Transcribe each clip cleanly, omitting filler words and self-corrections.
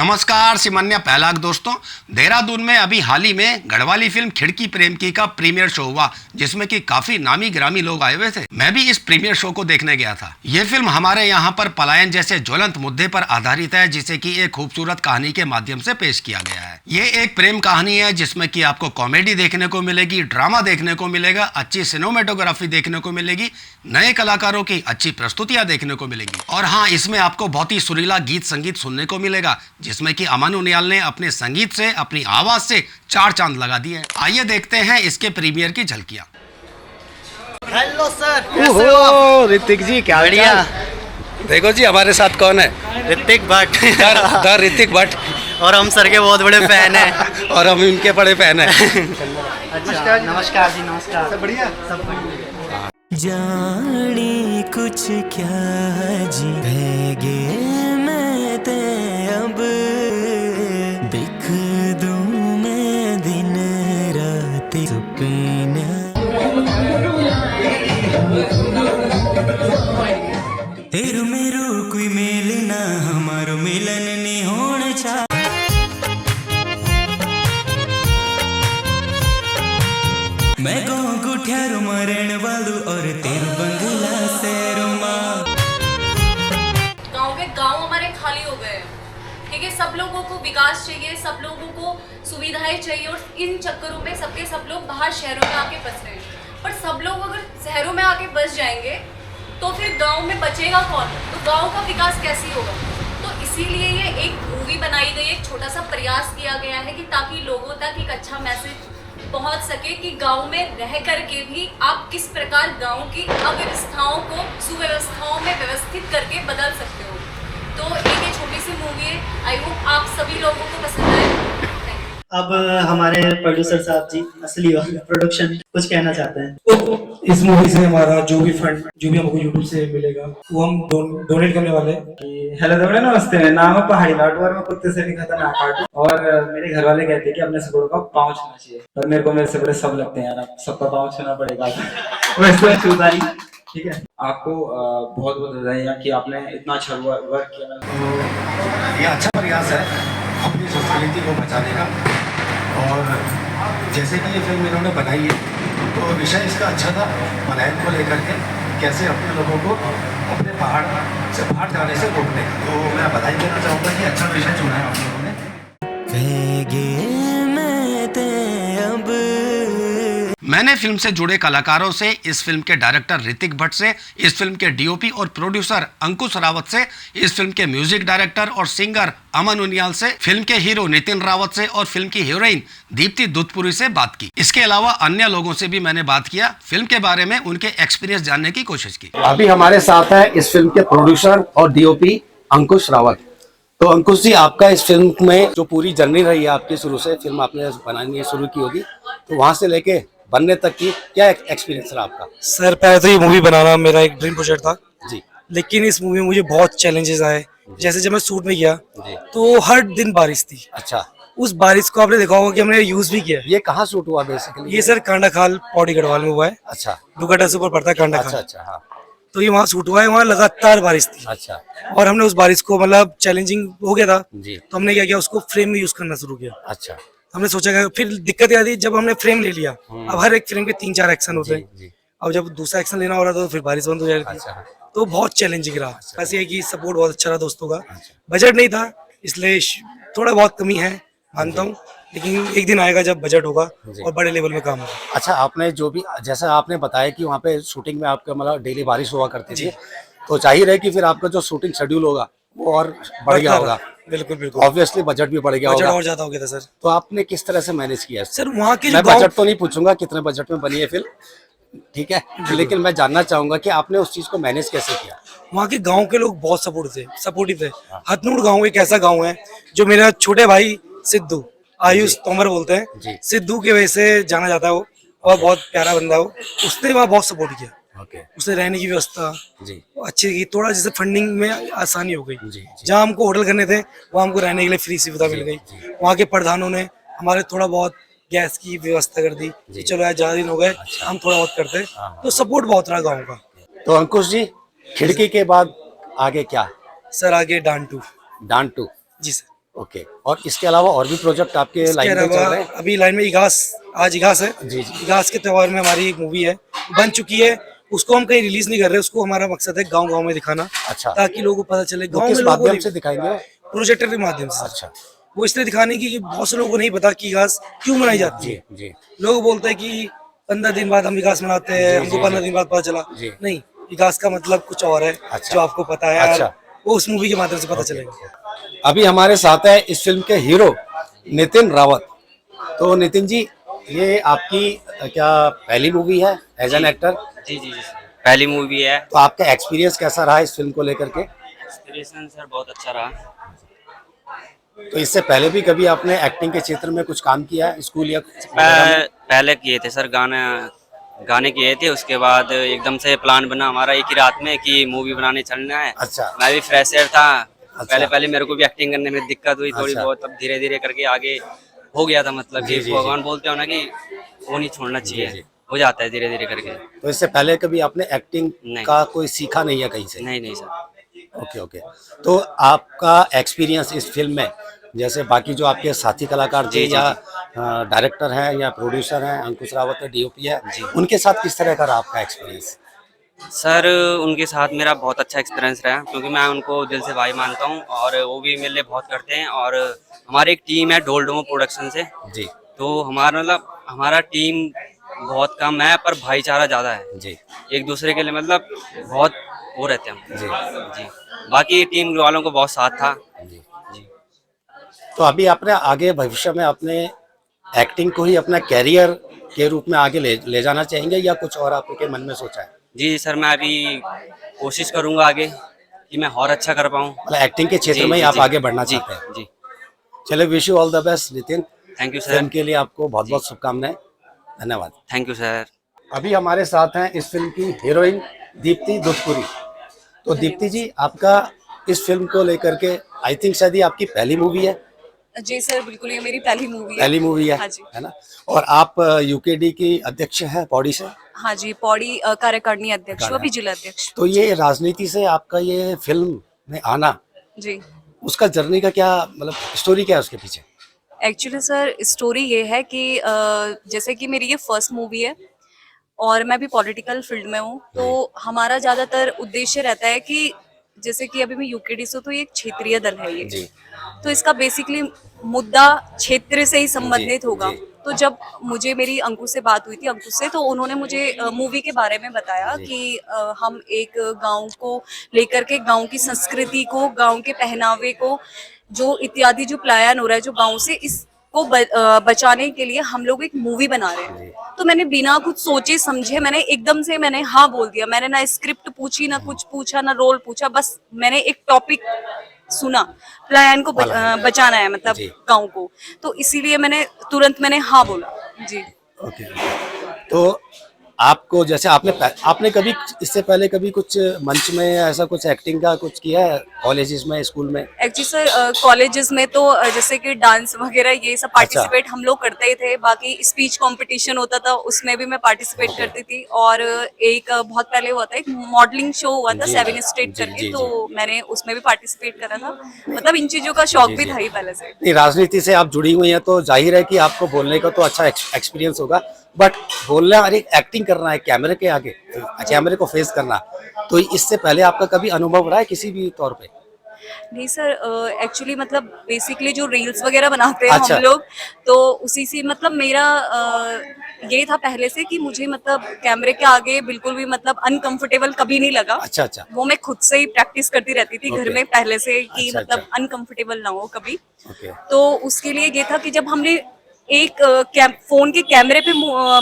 नमस्कार सिमन्या पहलाग दोस्तों। देहरादून में अभी हाल ही में गढ़वाली फिल्म खिड़की प्रेम की का प्रीमियर शो हुआ, जिसमें कि काफी नामी ग्रामी लोग आए हुए थे। मैं भी इस प्रीमियर शो को देखने गया था। ये फिल्म हमारे यहाँ पर पलायन जैसे ज्वलंत मुद्दे पर आधारित है, जिसे कि एक खूबसूरत कहानी के माध्यम से पेश किया गया है। ये एक प्रेम कहानी है जिसमें कि आपको कॉमेडी देखने को मिलेगी, ड्रामा देखने को मिलेगा, अच्छी सिनेमेटोग्राफी देखने को मिलेगी, नए कलाकारों की अच्छी प्रस्तुतियां देखने को मिलेगी और हाँ, इसमें आपको बहुत ही सुरीला गीत संगीत सुनने को मिलेगा, जिसमें कि अमन उनियाल ने अपने संगीत से, अपनी आवाज से चार चांद लगा दिए। आइए देखते हैं इसके प्रीमियर की झलकियां। हेलो सर, कैसे हो आप? ऋतिक जी क्या बढ़िया। देखो जी हमारे साथ कौन है? ऋतिक भट्ट द ऋतिक भट्ट। और हम सर के बहुत बड़े फैन हैं। और हम इनके बड़े फैन हैं। अच्छा, नमस्कार जी, नमस्कार। सब बढ़िया, सब बढ़िया। जानी कुछ क्या जी भैगे मैं ते अब दिख दूं मैं दिन रात सुपना तेरू मेरो कोई मेल ना हमारो मिलन नहीं होना चा मैं गाँव गुठियारो मरण वालू और तेरू बंगला सैरुमा। गांव के गांव हमारे खाली हो गए हैं, ठीक है। सब लोगों को विकास चाहिए, सब लोगों को सुविधाएं चाहिए और इन चक्करों में सब लोग बाहर शहरों में आके बस रहे हैं। पर सब लोग अगर शहरों में आके बस जाएंगे तो फिर गांव में बचेगा कौन? तो गांव का विकास कैसे होगा? तो इसीलिए ये एक मूवी बनाई गई, एक छोटा सा प्रयास किया गया है कि ताकि लोगों तक एक अच्छा मैसेज पहुंच सके कि गांव में रह करके भी आप किस प्रकार गांव की अव्यवस्थाओं को सुव्यवस्थाओं में व्यवस्थित करके बदल सकते हो। तो एक ये छोटी सी मूवी है, आई होप आप सभी लोगों को पसंद आए। अब हमारे प्रोड्यूसर साहब जी, असली प्रोडक्शन, कुछ कहना चाहते हैं। इस मूवी से हमारा जो भी फंड जो भी हमको यूट्यूब से मिलेगा वो हम डोनेट करने वाले हैं। हेलो दोस्तों, नमस्ते। मेरा नाम है पहाड़ी लाडू और मैं कुत्ते से भी खतरनाक काटू। और मेरे घर वाले कहते हैं कि अपने से बड़ों का पाँव छूना चाहिए, पर मेरे से बड़े सब लगते हैं यार, अब सबका पाँव छूना पड़ेगा। वैसे छूता नहीं, ठीक है। आपको बहुत बहुत बधाई कि आपने इतना अच्छा वर्क किया। तो ये अच्छा प्रयास है अपनी संस्कृति को बचाने का। और जैसे कि ये फिल्म इन्होंने बनाई है तो विषय इसका अच्छा था, पलायन को लेकर के कैसे अपने लोगों को अपने पहाड़ से बाहर जाने से रोकने का। तो मैं बधाई देना चाहूँगा कि अच्छा विषय चुना है आप लोगों ने। मैंने फिल्म से जुड़े कलाकारों से, इस फिल्म के डायरेक्टर ऋतिक भट्ट से, इस फिल्म के डीओपी और प्रोड्यूसर अंकुश रावत से, इस फिल्म के म्यूजिक डायरेक्टर और सिंगर अमन उनियाल से, फिल्म के हीरो नितिन रावत से और फिल्म की हीरोइन दीप्ति दुधपुरी से बात की। इसके अलावा अन्य लोगों से भी मैंने बात किया, फिल्म के बारे में उनके एक्सपीरियंस जानने की कोशिश की। अभी हमारे साथ है इस फिल्म के प्रोड्यूसर और डीओपी अंकुश रावत। तो अंकुश जी, आपका इस फिल्म में जो पूरी जर्नी रही है आपकी, शुरू से फिल्म आपने बनानी शुरू की होगी, तो वहां से लेके बनने तक की क्या एक्सपीरियंस रहा आपका? सर, पहले तो ये मूवी बनाना मेरा एक ड्रीम प्रोजेक्ट था जी, लेकिन इस मूवी में मुझे बहुत चैलेंजेस आए। जैसे जब मैं शूट में गया तो हर दिन बारिश थी। अच्छा, उस बारिश को आपने देखा होगा कि हमने यूज भी किया है। ये कहाँ शूट हुआ बेसिकली? ये सर कांडाखाल पौड़ी गढ़वाल में हुआ है। अच्छा, दुगड्डा से ऊपर पड़ता है कांडाखाल। अच्छा अच्छा, हाँ। तो ये वहाँ शूट हुआ है, वहाँ लगातार बारिश थी। अच्छा, और हमने उस बारिश को मतलब चैलेंजिंग हो गया था जी। तो हमने क्या किया, उसको फ्रेम में यूज करना शुरू किया। अच्छा, हमने सोचा कि फिर दिक्कत ये आती जब हमने फ्रेम ले लिया, अब हर एक फ्रेम के 3-4 एक्शन होते हैं। अब जब दूसरा एक्शन लेना हो रहा था तो फिर बारिश बंद हो जाती थी। तो बहुत चैलेंजिंग रहा। बस ये कि सपोर्ट बहुत अच्छा रहा दोस्तों का। बजट नहीं था इसलिए थोड़ा बहुत कमी है, मानता हूँ, लेकिन एक दिन आएगा जब बजट होगा और बड़े लेवल में काम होगा। अच्छा, आपने जो भी जैसा आपने बताया कि वहाँ पे शूटिंग में आपका मतलब डेली बारिश हुआ करती थी, तो जाहिर है कि फिर आपका जो शूटिंग शेड्यूल होगा वो और बढ़ गया होगा। बिल्कुल बिल्कुल, ऑब्वियसली बजट भी बढ़ गया बजट होगा, और ज्यादा हो गया था सर। तो आपने किस तरह से मैनेज किया सर? वहाँ के मैं बजट तो नहीं पूछूंगा कितने बजट में बनी है फिल्म, ठीक है, लेकिन मैं जानना चाहूंगा कि आपने उस चीज को मैनेज कैसे किया? वहाँ के गांव के लोग बहुत सपोर्टिव थे। हथनूर गांव एक ऐसा गांव है जो मेरा छोटे भाई सिद्धू, आयुष तोमर बोलते हैं, सिद्धू के वजह से जाना जाता है वो, और बहुत प्यारा बंदा हो। उसने वहाँ बहुत सपोर्ट किया। उसने रहने की व्यवस्था अच्छी की, थोड़ा जैसे फंडिंग में आसानी हो गई। जहाँ हमको होटल करने थे वहाँ हमको रहने के लिए फ्री सुविधा मिल गई। वहाँ के प्रधानों ने हमारे थोड़ा बहुत गैस की व्यवस्था कर दी कि चलो यार ज्यादा दिन हो गए, हम थोड़ा बहुत करते, तो सपोर्ट बहुत रहा गाँव का। तो अंकुश जी, खिड़की के बाद आगे क्या? सर आगे डांटू डांटू जी सर। ओके, और इसके अलावा और भी प्रोजेक्ट आपके इसके लाइन में चल अलावा रहे हैं? अभी लाइन में इगास, आज इगास है। जी, जी। इगास के त्योहार में हमारी एक मूवी है, बन चुकी है। उसको हम कहीं रिलीज नहीं कर रहे, उसको हमारा मकसद है गांव गांव में दिखाना, अच्छा। ताकि लोगों को पता चले। वो गांव किस में लोगों माध्यम को से दिखाएंगे? प्रोजेक्टर के माध्यम से। अच्छा। वो इसलिए दिखाने की कि बहुत से लोगों को नहीं पता कि इगास क्यों मनाई जाती जी, है। जी। लोग बोलते हैं कि 15 दिन बाद हम इगास मनाते हैं, हमको 15 दिन बाद पता चला। जी। नहीं, इगास का मतलब कुछ और है, अच्छा। जो आपको पता है। अच्छा। वो उस मूवी के माध्यम से पता चलेगा। अभी हमारे साथ है इस फिल्म के हीरो नितिन रावत। तो नितिन जी, ये आपकी क्या पहली मूवी है एज एन एक्टर? जी जी जी पहली मूवी है। तो आपका एक्सपीरियंस कैसा रहा इस फिल्म को लेकर के? एक्सपीरियंस सर बहुत अच्छा रहा। तो इससे पहले भी कभी आपने एक्टिंग के क्षेत्र में कुछ काम किया है, स्कूल या वगैरह में? पहले किए थे सर, गाने किए थे। उसके बाद एकदम से प्लान बना हमारा एक ही रात में कि मूवी बनाने चलना है। अच्छा। मैं भी फ्रेशर था। अच्छा। पहले पहले मेरे को भी एक्टिंग करने में दिक्कत हुई थोड़ी अच्छा। बहुत, तब धीरे धीरे करके आगे हो गया था। मतलब जी, कि जी, भगवान बोलते हो ना कि वो नहीं छोड़ना चाहिए, जी। हो जाता है धीरे धीरे करके। तो इससे पहले कभी आपने एक्टिंग नहीं। का कोई सीखा नहीं है कहीं से? नहीं नहीं सर। Okay, okay. तो आपका एक्सपीरियंस इस फिल्म में, जैसे बाकी जो आपके साथी कलाकार थे जी, जी, या डायरेक्टर हैं या प्रोड्यूसर हैं, अंकुश रावत है, डीओपी है, उनके साथ किस तरह का रहा आपका एक्सपीरियंस? सर उनके साथ मेरा बहुत अच्छा एक्सपीरियंस रहा, क्योंकि मैं उनको दिल से भाई मानता हूँ और वो भी मेरे लिए बहुत करते हैं। और हमारी एक टीम है ढोल डोमो प्रोडक्शन से। जी, तो हमारा टीम बहुत कम है पर भाईचारा ज़्यादा है। जी, एक दूसरे के लिए मतलब बहुत वो रहते हैं हम। जी, जी। बाकी टीम वालों को बहुत साथ था। जी। जी। तो अभी आपने आगे भविष्य में अपने एक्टिंग को ही अपना कैरियर के रूप में आगे ले जाना चाहेंगे या कुछ और आपके मन में सोचा है? जी सर, मैं अभी कोशिश करूँगा आगे कि मैं और अच्छा कर पाऊँ। मतलब एक्टिंग के क्षेत्र जी, में ही जी, आप जी। आगे बढ़ना जी, चाहते हैं? जी। चलिए, wish you all the best Nitin. Thank you film sir. के लिए आपको बहुत बहुत शुभकामनाएं। धन्यवाद। Thank you sir. अभी हमारे साथ हैं इस फिल्म की हीरोइन दीप्ति दुधपुरी। तो दीप्ति जी, आपका इस फिल्म को लेकर के आई थिंक शायद ये आपकी पहली मूवी है? जी सर, बिल्कुल ये मेरी पहली मूवी है। पहली मूवी है, हाँ जी। है ना? और आप यूकेडी की अध्यक्ष हैं पौड़ी से? हाँ जी, पौड़ी कार्यकारिणी अध्यक्ष हूँ, अभी जिला अध्यक्ष। तो ये राजनीति से आपका ये फिल्म में आना, जी। उसका जर्नी का क्या मतलब स्टोरी क्या है उसके पीछे? एक्चुअली सर स्टोरी ये है कि जैसे कि मेरी ये फर्स्ट मूवी है और मैं भी पॉलिटिकल फील्ड में हूँ, तो हमारा ज़्यादातर उद्देश्य रहता है कि जैसे कि अभी मैं यूकेडी से हूँ, तो ये एक क्षेत्रीय दल है ये। जी, तो इसका बेसिकली मुद्दा क्षेत्र से ही संबंधित जी, होगा। जी। तो जब मुझे मेरी अंकुश से बात हुई थी, अंकुश से, तो उन्होंने मुझे मूवी के बारे में बताया जी। कि हम एक गांव को लेकर के, गांव की संस्कृति को, गांव के पहनावे को, जो इत्यादि जो पलायन हो रहा है जो गांव से, इसको बचाने के लिए हम लोग एक मूवी बना रहे हैं। तो मैंने बिना कुछ सोचे समझे मैंने एकदम से मैंने हाँ बोल दिया। मैंने ना स्क्रिप्ट पूछी, ना कुछ पूछा, ना रोल पूछा, बस मैंने एक टॉपिक सुना, प्लान को बचाना है मतलब जी। गांव को, तो इसीलिए तुरंत मैंने हाँ बोला। जी। ओके। तो आपको जैसे आपने कभी इससे पहले कभी कुछ मंच में ऐसा कुछ एक्टिंग का कुछ किया है कॉलेजेस में, स्कूल में? एक्चुअली सर कॉलेजेस में तो जैसे कि डांस वगैरह ये सब पार्टिसिपेट हम लोग करते ही थे। बाकी स्पीच कंपटीशन होता था, उसमें भी मैं पार्टिसिपेट करती थी। और एक बहुत पहले हुआ था, एक मॉडलिंग शो हुआ था जी, 7 स्टेट जी, करके, जी, तो मैंने उसमें भी पार्टिसिपेट करा था। मतलब इन चीजों का शौक भी था ही पहले से। नहीं, राजनीति से आप जुड़ी हुई हैं तो जाहिर है कि आपको बोलने का तो अच्छा एक्सपीरियंस होगा, बट बोलना और एक एक्टिंग करना है कैमरे के आगे, कैमरे को फेस करना, तो इससे पहले आपका कभी अनुभव रहा है किसी भी तौर पे? नहीं सर, एक्चुअली मतलब बेसिकली जो रील्स वगैरह बनाते हैं अच्छा। हम लोग, तो उसी से मतलब मेरा ये था पहले से कि मुझे मतलब कैमरे के आगे बिल्कुल भी मतलब अनकंफर्टेबल कभी नहीं लगा। अच्छा, अच्छा। वो मैं खुद से ही प्रैक्टिस करती रहती थी घर ओके। में पहले से कि अच्छा, मतलब अच्छा। अनकंफर्टेबल ना हो कभी। ओके। तो उसके लिए ये था कि जब हमने एक फोन के कैमरे पे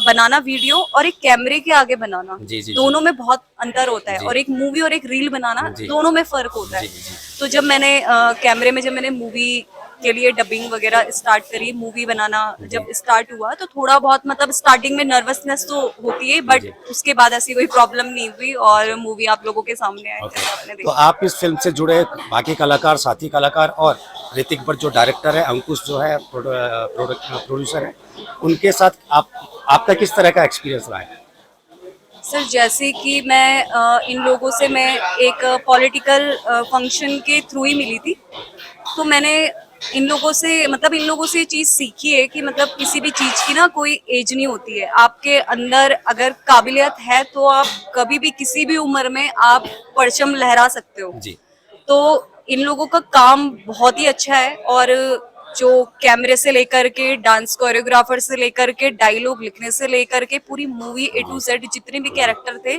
बनाना वीडियो और एक कैमरे के आगे बनाना, जी, जी, जी। दोनों में बहुत अंतर होता है। जी। और एक मूवी और एक रील बनाना, जी। दोनों में फर्क होता है। जी, जी। तो जब मैंने कैमरे में जब मैंने मूवी के लिए डबिंग वगैरह स्टार्ट करी, मूवी बनाना जब स्टार्ट हुआ, तो थोड़ा बहुत मतलब स्टार्टिंग में नर्वसनेस तो होती है, बट उसके बाद ऐसी कोई प्रॉब्लम नहीं हुई और मूवी आप लोगों के सामने आई, जैसे आपने तो देखा। आप इस फिल्म से जुड़े बाकी कलाकार, साथी कलाकार और ऋतिक भट्ट जो डायरेक्टर है, अंकुश जो है प्रोड्यूसर है, उनके साथ आपका किस तरह का एक्सपीरियंस रहा है? सर जैसे कि मैं इन लोगों से मैं एक पॉलिटिकल फंक्शन के थ्रू ही मिली थी, तो मैंने इन लोगों से मतलब इन लोगों से ये चीज सीखी है कि मतलब किसी भी चीज की ना कोई एज नहीं होती है। आपके अंदर अगर काबिलियत है तो आप कभी भी किसी भी उम्र में आप परचम लहरा सकते हो। जी। तो इन लोगों का काम बहुत ही अच्छा है और जो कैमरे से लेकर के डांस कोरियोग्राफर से लेकर के डायलॉग लिखने से लेकर के पूरी मूवी A to Z जितने भी कैरेक्टर थे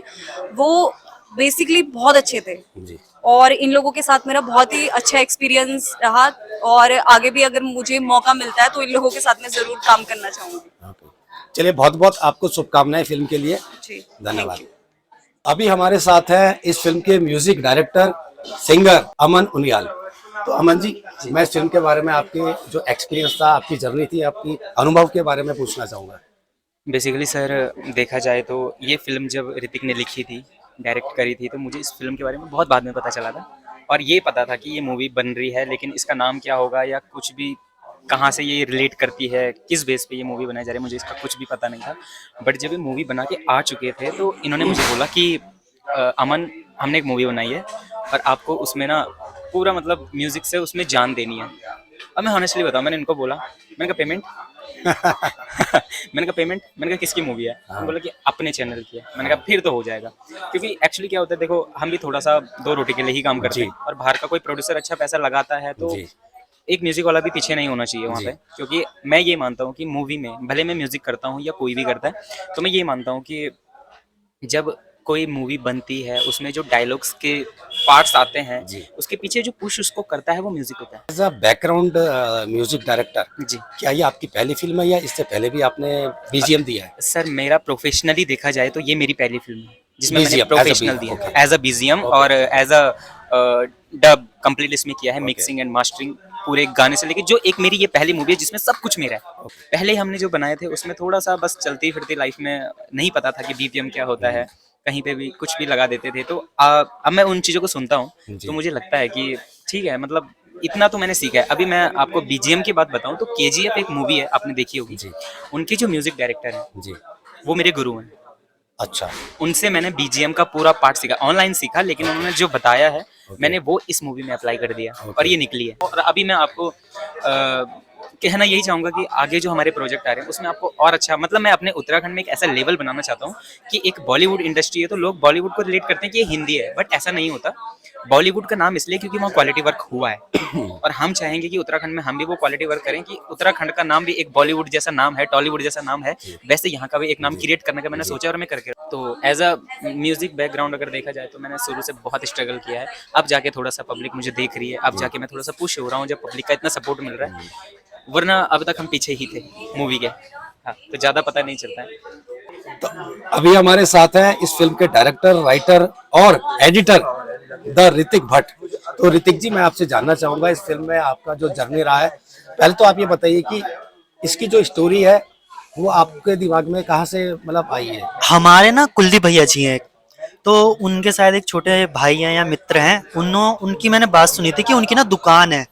वो बेसिकली बहुत अच्छे थे। जी। और इन लोगों के साथ मेरा बहुत ही अच्छा एक्सपीरियंस रहा और आगे भी अगर मुझे मौका मिलता है तो इन लोगों के साथ मैं जरूर काम करना चाहूंगी। चलिए, बहुत बहुत आपको शुभकामनाएं फिल्म के लिए। जी, धन्यवाद। अभी हमारे साथ है इस फिल्म के म्यूजिक डायरेक्टर सिंगर अमन उनियाल। तो अमन जी, मैं इस फिल्म के बारे में आपके जो एक्सपीरियंस था, आपकी जर्नी थी, आपकी अनुभव के बारे में पूछना चाहूँगा। बेसिकली सर, देखा जाए तो ये फिल्म जब ऋतिक ने लिखी थी, डायरेक्ट करी थी, तो मुझे इस फिल्म के बारे में बहुत बाद में पता चला था। और ये पता था कि ये मूवी बन रही है, लेकिन इसका नाम क्या होगा या कुछ भी, कहाँ से ये रिलेट करती है, किस बेस पे ये मूवी बनाई जा रही है, मुझे इसका कुछ भी पता नहीं था। बट जब ये मूवी बना के आ चुके थे तो इन्होंने मुझे बोला कि अमन, हमने एक मूवी बनाई है और आपको उसमें ना पूरा मतलब म्यूजिक से उसमें जान देनी है। अब मैं ऑनेस्टली बताऊं, मैंने इनको बोला, मैंने कहा पेमेंट मैंने कहा किसकी मूवी है? उन्होंने बोला कि अपने चैनल की है। मैंने कहा फिर तो हो जाएगा, क्योंकि एक्चुअली क्या होता है, देखो हम भी थोड़ा सा दो रोटी के लिए ही काम करते हैं और बाहर का कोई प्रोड्यूसर अच्छा पैसा लगाता है तो एक म्यूजिक वाला भी पीछे नहीं होना चाहिए वहाँ पे। क्योंकि मैं ये मानता हूँ कि मूवी में भले मैं म्यूजिक करता हूँ या कोई भी करता है, तो मैं ये मानता हूँ कि जब कोई मूवी बनती है उसमें जो डायलॉग्स के पार्ट्स आते हैं उसके पीछे जो पुश उसको करता है वो म्यूजिक होता है। As a background music director, जी, क्या ये आपकी पहली फिल्म है या इससे पहले भी आपने बीजीएम दिया है? सर मेरा प्रोफेशनली देखा जाए तो ये मेरी पहली फिल्म है जिसमें मैंने BGM, प्रोफेशनल दिया एज अ बीजीएम और एज अ डब कंप्लीट इसमें किया है, मिक्सिंग एंड मास्टरिंग पूरे गाने से लेके। जो एक मेरी ये पहली मूवी है जिसमें सब कुछ मेरा है। पहले हमने जो बनाए थे उसमें थोड़ा सा बस चलती फिरती लाइफ में नहीं पता था कि बीजीएम क्या होता है, कहीं पे भी कुछ भी लगा देते थे। तो अब मैं उन चीज़ों को सुनता हूँ तो मुझे लगता है कि ठीक है, मतलब इतना तो मैंने सीखा है। अभी मैं आपको बीजीएम की बात बताऊं तो केजीएफ एक मूवी है, आपने देखी होगी। उनके जो म्यूजिक डायरेक्टर हैं वो मेरे गुरु हैं। अच्छा। उनसे मैंने बीजीएम का पूरा पार्ट सीखा, ऑनलाइन सीखा, लेकिन उन्होंने जो बताया है मैंने वो इस मूवी में अप्लाई कर दिया और ये निकली है। और अभी मैं आपको कहना यही चाहूँगा कि आगे जो हमारे प्रोजेक्ट आ रहे हैं उसमें आपको और अच्छा, मतलब मैं अपने उत्तराखंड में एक ऐसा लेवल बनाना चाहता हूँ कि एक बॉलीवुड इंडस्ट्री है तो लोग बॉलीवुड को रिलेट करते हैं कि ये हिंदी है, बट ऐसा नहीं होता। बॉलीवुड का नाम इसलिए क्योंकि वहाँ क्वालिटी वर्क हुआ है और हम चाहेंगे कि उत्तराखंड में हम भी वो क्वालिटी वर्क करें कि उत्तराखंड का नाम भी एक बॉलीवुड जैसा नाम है, टॉलीवुड जैसा नाम है, वैसे यहाँ का भी एक नाम क्रिएट करने का मैंने सोचा और मैं करके। तो एज अ म्यूजिक बैकग्राउंड अगर देखा जाए तो मैंने शुरू से बहुत स्ट्रगल किया है। अब जाके थोड़ा सा पब्लिक मुझे देख रही है, अब जाके मैं थोड़ा सा पुश हो रहा हूँ जब पब्लिक का इतना सपोर्ट मिल रहा है, वरना अब तक हम पीछे ही थे मूवी के। हाँ, तो ज़्यादा पता नहीं चलता है। तो अभी हमारे साथ है इस फिल्म के डायरेक्टर, राइटर और एडिटर द ऋतिक भट्ट। तो ऋतिक जी, मैं आपसे जानना चाहूंगा इस फिल्म में आपका जो जर्नी रहा है, पहले तो आप ये बताइए कि इसकी जो स्टोरी है वो आपके दिमाग में कहाँ से मतलब आई है? हमारे ना कुलदीप भैया जी हैं, तो उनके शायद एक छोटे भाई हैं या मित्र हैं, उनकी मैंने बात सुनी थी कि उनकी ना दुकान है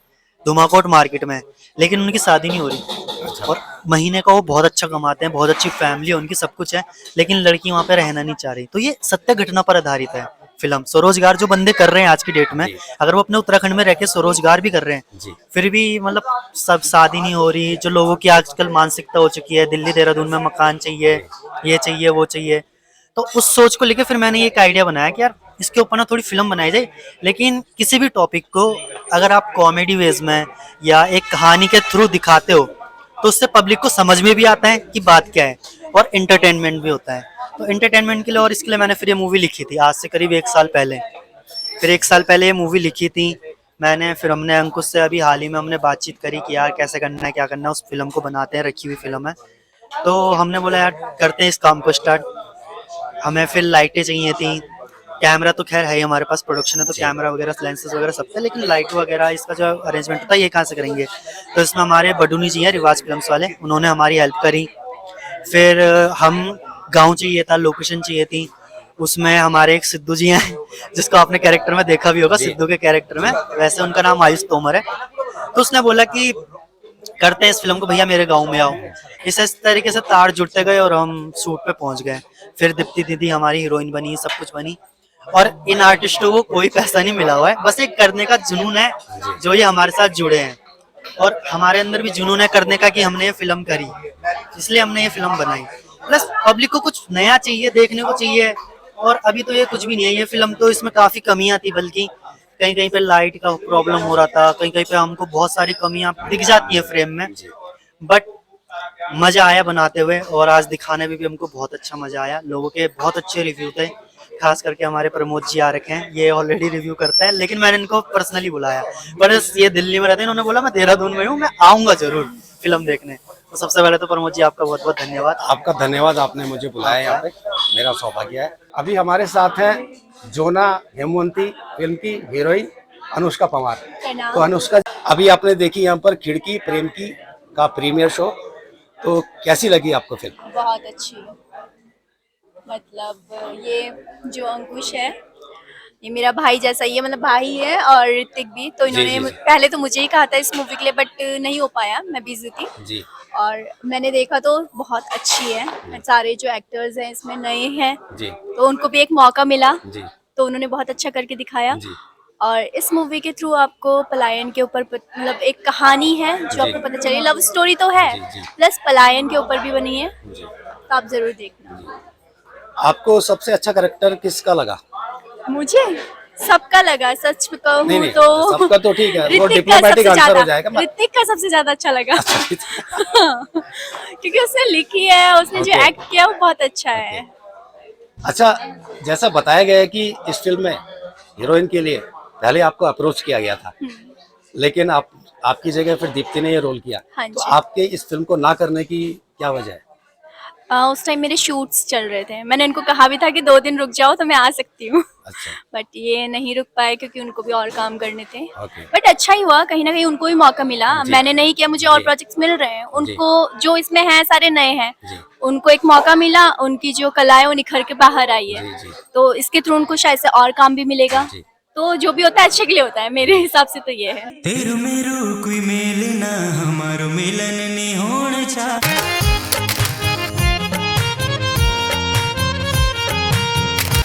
धुमाकोट मार्केट में, लेकिन उनकी शादी नहीं हो रही और महीने का वो बहुत अच्छा कमाते हैं, बहुत अच्छी फैमिली है उनकी, सब कुछ है, लेकिन लड़की वहाँ पे रहना नहीं चाह रही। तो ये सत्य घटना पर आधारित है फिल्म। स्वरोजगार जो बंदे कर रहे हैं आज की डेट में, अगर वो अपने उत्तराखंड में रह के स्वरोजगार भी कर रहे हैं, फिर भी मतलब सब शादी नहीं हो रही। जो लोगों की आजकल मानसिकता हो चुकी है, दिल्ली देहरादून में मकान चाहिए, ये चाहिए, वो चाहिए, तो उस सोच को लेकर फिर मैंने ये एक आइडिया बनाया कि यार इसके ऊपर ना थोड़ी फिल्म बनाई जाए, लेकिन किसी भी टॉपिक को अगर आप कॉमेडी वेज में या एक कहानी के थ्रू दिखाते हो तो उससे पब्लिक को समझ में भी आता है कि बात क्या है और एंटरटेनमेंट भी होता है। तो एंटरटेनमेंट के लिए और इसके लिए मैंने फिर ये मूवी लिखी थी आज से करीब 1 साल पहले। फिर 1 साल पहले ये मूवी लिखी थी मैंने। फिर हमने अंकुश से अभी हाल ही में हमने बातचीत करी कि यार कैसे करना है, क्या करना है, उस फिल्म को बनाते हैं, रखी हुई फिल्म है। तो हमने बोला यार करते हैं इस काम को स्टार्ट। हमें फिर लाइटें चाहिए थी, कैमरा तो खैर है ही हमारे पास, प्रोडक्शन है तो कैमरा वगैरह लेंसेज वगैरह सब है, लेकिन लाइट वगैरह इसका जो अरेंजमेंट होता है ये कहाँ से करेंगे। तो इसमें हमारे बडूनी जी हैं रिवाज फिल्म्स वाले, उन्होंने हमारी हेल्प करी। फिर हम गांव चाहिए था, लोकेशन चाहिए थी, उसमें हमारे एक सिद्धू जी हैं जिसको आपने कैरेक्टर में देखा भी होगा, सिद्धू के कैरेक्टर में, वैसे उनका नाम आयुष तोमर है। तो उसने बोला कि करते हैं इस फिल्म को भैया, मेरे गांव में आओ। इस तरीके से तार जुड़ते गए और हम शूट पे पहुंच गए। फिर दीप्ति दीदी हमारी हीरोइन बनी, सब कुछ बनी, और इन आर्टिस्टों को कोई पैसा नहीं मिला हुआ है, बस एक करने का जुनून है जो ये हमारे साथ जुड़े हैं। और हमारे अंदर भी जुनून है करने का कि हमने ये फिल्म करी, इसलिए हमने ये फिल्म बनाई। प्लस पब्लिक को कुछ नया चाहिए, देखने को चाहिए, और अभी तो ये कुछ भी नहीं है। ये फिल्म तो इसमें काफी कमियां थी, बल्कि कहीं कहीं पे लाइट का प्रॉब्लम हो रहा था, कहीं कहीं पे हमको बहुत सारी कमियां दिख जाती है फ्रेम में, बट मजा आया बनाते हुए, और आज दिखाने में भी हमको बहुत अच्छा मजा आया। लोगों के बहुत अच्छे रिव्यू थे, खास करके हमारे प्रमोद जी आ रखे हैं, ये ऑलरेडी रिव्यू करते हैं, लेकिन मैंने इनको पर्सनली बुलाया, पर ये दिल्ली में रहते हैं, इन्होंने बोला मैं देहरादून में हूँ, मैं आऊंगा जरूर फिल्म देखने। तो सबसे पहले तो प्रमोद जी आपका बहुत बहुत धन्यवाद। आपका धन्यवाद, आपने मुझे बुलाया यहाँ पे, मेरा सौभाग्य है। अभी हमारे साथ है जोना हेमवंती फिल्म की हीरोइन अनुष्का पंवार। तो अनुष्का, अभी आपने देखी यहाँ पर खिड़की प्रेम की का प्रीमियर शो, तो कैसी लगी आपको फिल्म? बहुत अच्छी। मतलब ये जो अंकुश है, ये मेरा भाई जैसा ही है, मतलब भाई है, और ऋतिक भी। तो इन्होंने पहले तो मुझे ही कहा था इस मूवी के लिए, बट नहीं हो पाया, मैं बिजी थी जी। और मैंने देखा तो बहुत अच्छी है। सारे जो एक्टर्स हैं इसमें नए हैं जी, तो उनको भी एक मौका मिला, जी, तो उन्होंने बहुत अच्छा करके दिखाया। जी। और इस मूवी के थ्रू आपको पलायन के ऊपर मतलब एक कहानी है जो आपको पता चली, लव स्टोरी तो है, प्लस पलायन के ऊपर भी बनी है, तो आप जरूर देखना। आपको सबसे अच्छा कैरेक्टर किसका लगा? मुझे सबका लगा, सच कहूँ नहीं, तो सबका तो ठीक है, वो ऋतिक का डिप्लोमेटिक सबसे आंसर हो ज्यादा, जाएगा। ऋतिक का सबसे ज्यादा अच्छा लगा क्योंकि उसने लिखी है, उसने जो Okay. एक्ट किया वो बहुत अच्छा है। अच्छा, जैसा बताया गया है कि इस फिल्म में हीरोइन के लिए पहले आपको अप्रोच किया गया था, लेकिन आपकी जगह फिर दीप्ति ने ये रोल किया। हाँ तो जी। आपके इस फिल्म को ना करने की क्या वजह है? उस टाइम मेरे शूट्स चल रहे थे, मैंने इनको कहा भी था कि 2 दिन रुक जाओ तो मैं आ सकती हूँ, अच्छा, बट ये नहीं रुक पाए क्योंकि उनको भी और काम करने थे। ओके, बट अच्छा ही हुआ, कहीं ना कहीं उनको भी मौका मिला। जी। मैंने नहीं किया, मुझे और जी। प्रोजेक्ट्स मिल रहे हैं, उनको जो इसमें हैं सारे नए हैं, जी, उनको एक मौका मिला, उनकी जो कला है वो निखर के बाहर आई है, जी, जी, तो इसके थ्रू उनको शायद से और काम भी मिलेगा। जी। तो जो भी होता है अच्छे के लिए होता है, मेरे हिसाब से तो ये है। तेरू मेरो कोई मेल ना हमारो मिलन नहीं होना चा।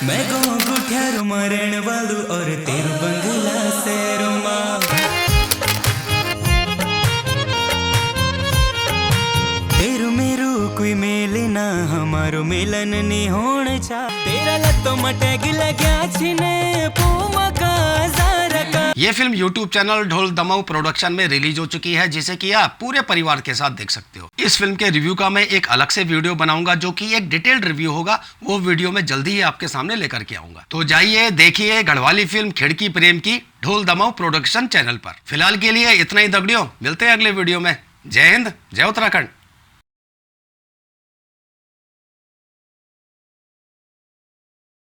मैं को गुठियारो मरण वालू और तेरू बंगला सैरो माँ। तेरू मेरो कोई मेल ना हमारो मिलन नहीं होना चा। तेरा लत्तो मटैग लग्या छिने पूमा का ज़ारा का। ये फिल्म YouTube चैनल ढोल दमाऊ प्रोडक्शन में रिलीज हो चुकी है, जिसे कि आप पूरे परिवार के साथ देख सकते हो। इस फिल्म के रिव्यू का मैं एक अलग से वीडियो बनाऊंगा, जो कि एक डिटेल्ड रिव्यू होगा। वो वीडियो मैं जल्दी ही आपके सामने लेकर के आऊंगा। तो जाइए देखिए गढ़वाली फिल्म खिड़की प्रेम की ढोल दमाऊ प्रोडक्शन चैनल पर। फिलहाल के लिए इतना ही दगड़ियों, मिलते हैं अगले वीडियो में। जय हिंद, जय उत्तराखंड।